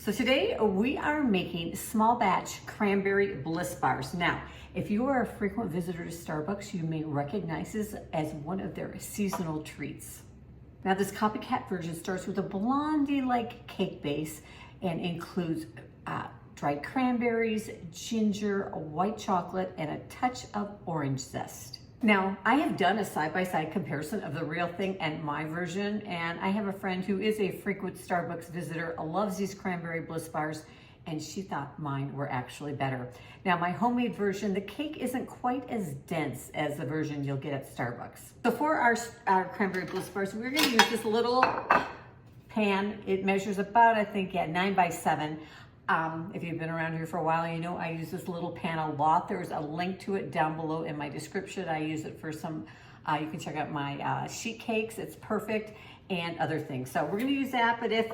So today we are making small batch cranberry bliss bars. Now, if you are a frequent visitor to Starbucks, you may recognize this as one of their seasonal treats. Now this Copycat version starts with a blondie-like cake base and includes dried cranberries, ginger, white chocolate, and a touch of orange zest. Now, I have done a side-by-side comparison of the real thing and my version, and I have a friend who is a frequent Starbucks visitor, loves these cranberry bliss bars, and she thought mine were actually better. Now, my homemade version, the cake isn't quite as dense as the version you'll get at Starbucks. So for our cranberry bliss bars, we're gonna use this little pan. It measures about, I think, 9 by 7. If you've been around here for a while, you know I use this little pan a lot. There's a link to it down below in my description. I use it for some, you can check out my sheet cakes. It's perfect, and other things. So we're gonna use that, but if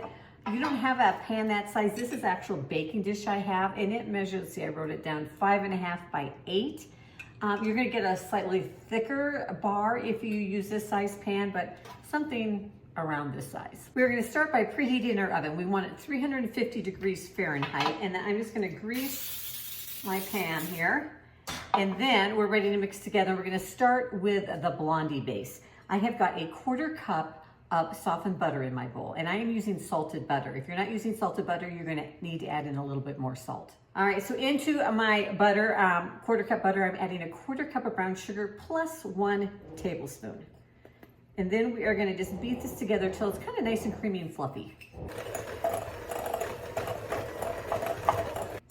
you don't have a pan that size, this is actual baking dish I have, and it measures, see, I wrote it down, 5.5 by 8. You're gonna get a slightly thicker bar if you use this size pan, but something around this size. We're gonna start by preheating our oven. We want it 350 degrees Fahrenheit, and then I'm just gonna grease my pan here. And then we're ready to mix together. We're gonna start with the blondie base. I have got a 1/4 cup of softened butter in my bowl, and I am using salted butter. If you're not using salted butter, you're gonna need to add in a little bit more salt. All right, so into my butter, 1/4 cup butter, I'm adding a 1/4 cup of brown sugar plus 1 tablespoon. And then we are gonna just beat this together till it's kind of nice and creamy and fluffy.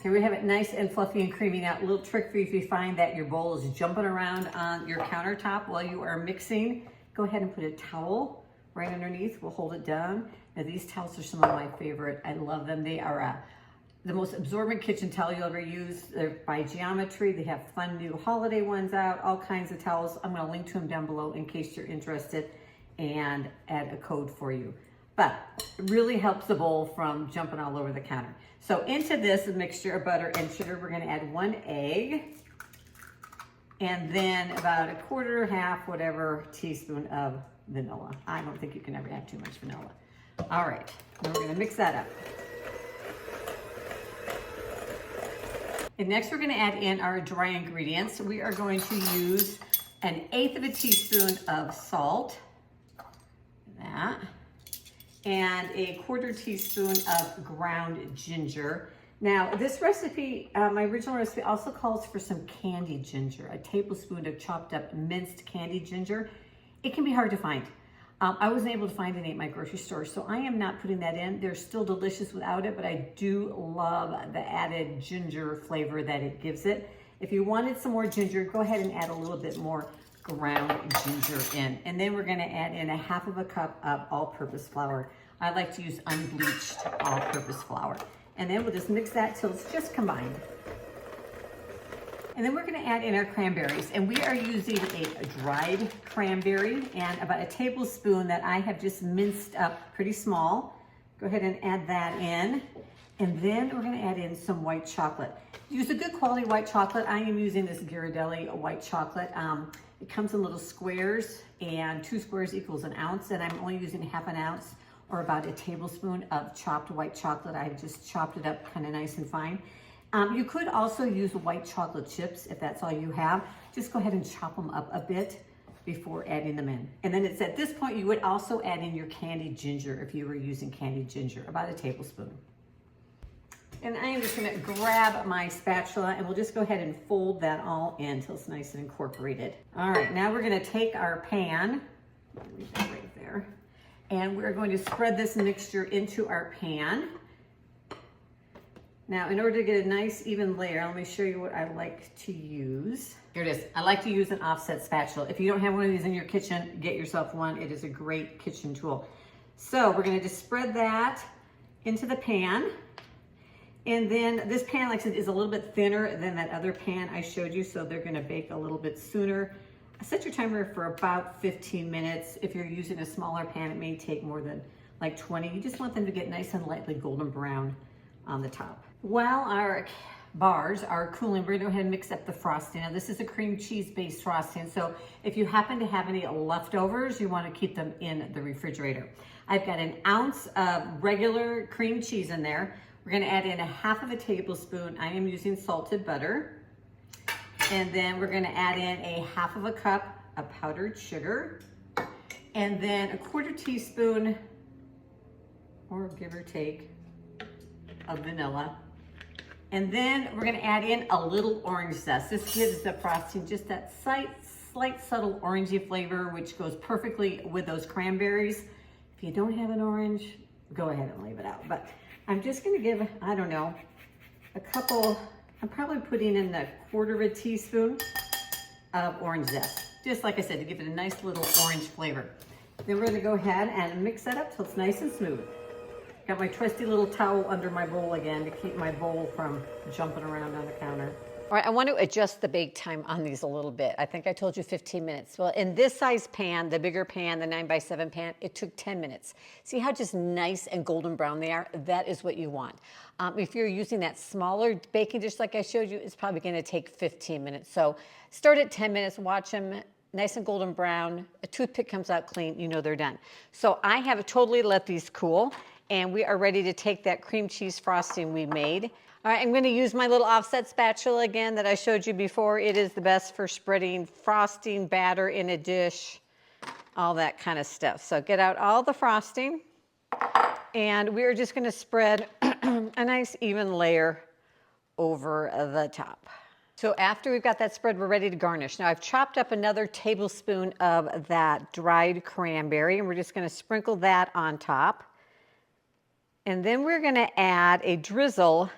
Here we have it nice and fluffy and creamy. Now, a little trick for you if you find that your bowl is jumping around on your countertop while you are mixing, go ahead and put a towel right underneath. We'll hold it down. Now, these towels are some of my favorite. I love them. They are the most absorbent kitchen towel you'll ever use. They're by Geometry. They have fun new holiday ones out, all kinds of towels. I'm gonna link to them down below in case you're interested and add a code for you. But it really helps the bowl from jumping all over the counter. So into this mixture of butter and sugar, we're gonna add 1 egg and then about 1/4, half, whatever teaspoon of vanilla. I don't think you can ever have too much vanilla. All right, then we're gonna mix that up. And next we're gonna add in our dry ingredients. We are going to use 1/8 of a teaspoon of salt, and a 1/4 teaspoon of ground ginger. Now this recipe, my original recipe also calls for some candied ginger, a tablespoon of chopped up minced candied ginger. It can be hard to find. I wasn't able to find any at my grocery store, so I am not putting that in. They're still delicious without it, but I do love the added ginger flavor that it gives it. If you wanted some more ginger, go ahead and add a little bit more ground ginger in. And then we're gonna add in 1/2 cup of all-purpose flour. I like to use unbleached all-purpose flour. And then we'll just mix that till it's just combined. And then we're gonna add in our cranberries, and we are using a dried cranberry and about a tablespoon that I have just minced up pretty small. Go ahead and add that in. And then we're gonna add in some white chocolate. Use a good quality white chocolate. I am using this Ghirardelli white chocolate. It comes in little squares, and 2 squares equals 1 ounce, and I'm only using 1/2 ounce or about a tablespoon of chopped white chocolate. I've just chopped it up kind of nice and fine. You could also use white chocolate chips if that's all you have. Just go ahead and chop them up a bit before adding them in. And then it's at this point you would also add in your candied ginger if you were using candied ginger, about a tablespoon. And I am just gonna grab my spatula and we'll just go ahead and fold that all in until it's nice and incorporated. All right, now we're gonna take our pan, leave that right there, and we're going to spread this mixture into our pan. Now, in order to get a nice even layer, let me show you what I like to use. Here it is. I like to use an offset spatula. If you don't have one of these in your kitchen, get yourself one. It is a great kitchen tool. So we're gonna just spread that into the pan. And then this pan, like I said, is a little bit thinner than that other pan I showed you, so they're gonna bake a little bit sooner. Set your timer for about 15 minutes. If you're using a smaller pan, it may take more than like 20. You just want them to get nice and lightly golden brown on the top. While our bars are cooling, we're gonna go ahead and mix up the frosting. Now this is a cream cheese based frosting, so if you happen to have any leftovers, you wanna keep them in the refrigerator. I've got 1 ounce of regular cream cheese in there, We're gonna add in a half of a tablespoon. I am using salted butter. And then we're gonna add in a half of a cup of powdered sugar. And then a 1/4 teaspoon, or give or take, of vanilla. And then we're gonna add in a little orange zest. This gives the frosting just that slight subtle orangey flavor, which goes perfectly with those cranberries. If you don't have an orange, go ahead and leave it out. But I'm just gonna give, I don't know, a couple, I'm probably putting in a 1/4 teaspoon of orange zest. Just like I said, to give it a nice little orange flavor. Then we're gonna go ahead and mix that up till it's nice and smooth. Got my trusty little towel under my bowl again to keep my bowl from jumping around on the counter. All right, I want to adjust the bake time on these a little bit. I think I told you 15 minutes. Well, in this size pan, the bigger pan, the 9x7 pan, it took 10 minutes. See how just nice and golden brown they are? That is what you want. If you're using that smaller baking dish like I showed you, it's probably going to take 15 minutes. So start at 10 minutes, watch them nice and golden brown. A toothpick comes out clean, you know they're done. So I have totally let these cool, and we are ready to take that cream cheese frosting we made. All right, I'm gonna use my little offset spatula again that I showed you before. It is the best for spreading frosting batter in a dish, all that kind of stuff. So get out all the frosting, and we're just gonna spread a nice even layer over the top. So after we've got that spread, we're ready to garnish. Now I've chopped up another tablespoon of that dried cranberry, and we're just gonna sprinkle that on top. And then we're gonna add a drizzle,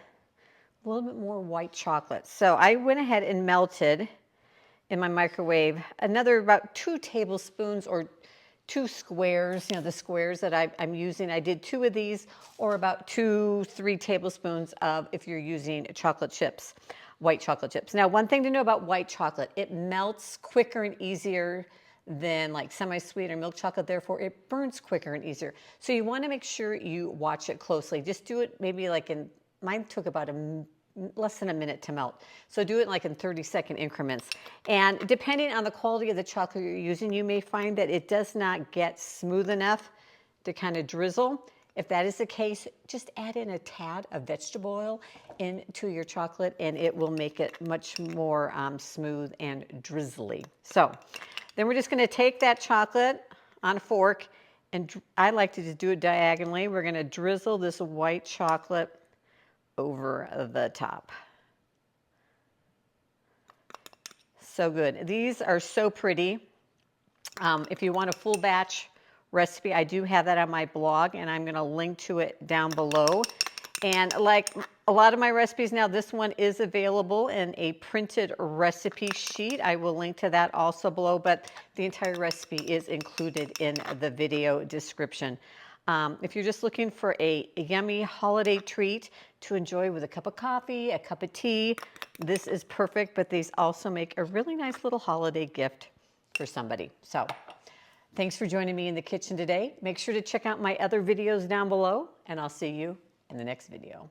a little bit more white chocolate. So I went ahead and melted in my microwave another about 2 tablespoons or 2 squares, you know, the squares that I'm using. I did 2 of these, or about 2-3 tablespoons of, if you're using chocolate chips, white chocolate chips. Now, one thing to know about white chocolate, it melts quicker and easier than like semi-sweet or milk chocolate, therefore it burns quicker and easier. So you want to make sure you watch it closely. Just do it maybe like in, mine took about less than a minute to melt. So do it like in 30-second increments. And depending on the quality of the chocolate you're using, you may find that it does not get smooth enough to kind of drizzle. If that is the case, just add in a tad of vegetable oil into your chocolate, and it will make it much more smooth and drizzly. So then we're just going to take that chocolate on a fork, and I like to just do it diagonally. We're going to drizzle this white chocolate over the top. So good. These are so pretty. If you want a full batch recipe, I do have that on my blog, and I'm going to link to it down below. And like a lot of my recipes now, this one is available in a printed recipe sheet. I will link to that also below, but the entire recipe is included in the video description. If you're just looking for a yummy holiday treat to enjoy with a cup of coffee, a cup of tea, this is perfect, but these also make a really nice little holiday gift for somebody. So thanks for joining me in the kitchen today. Make sure to check out my other videos down below, and I'll see you in the next video.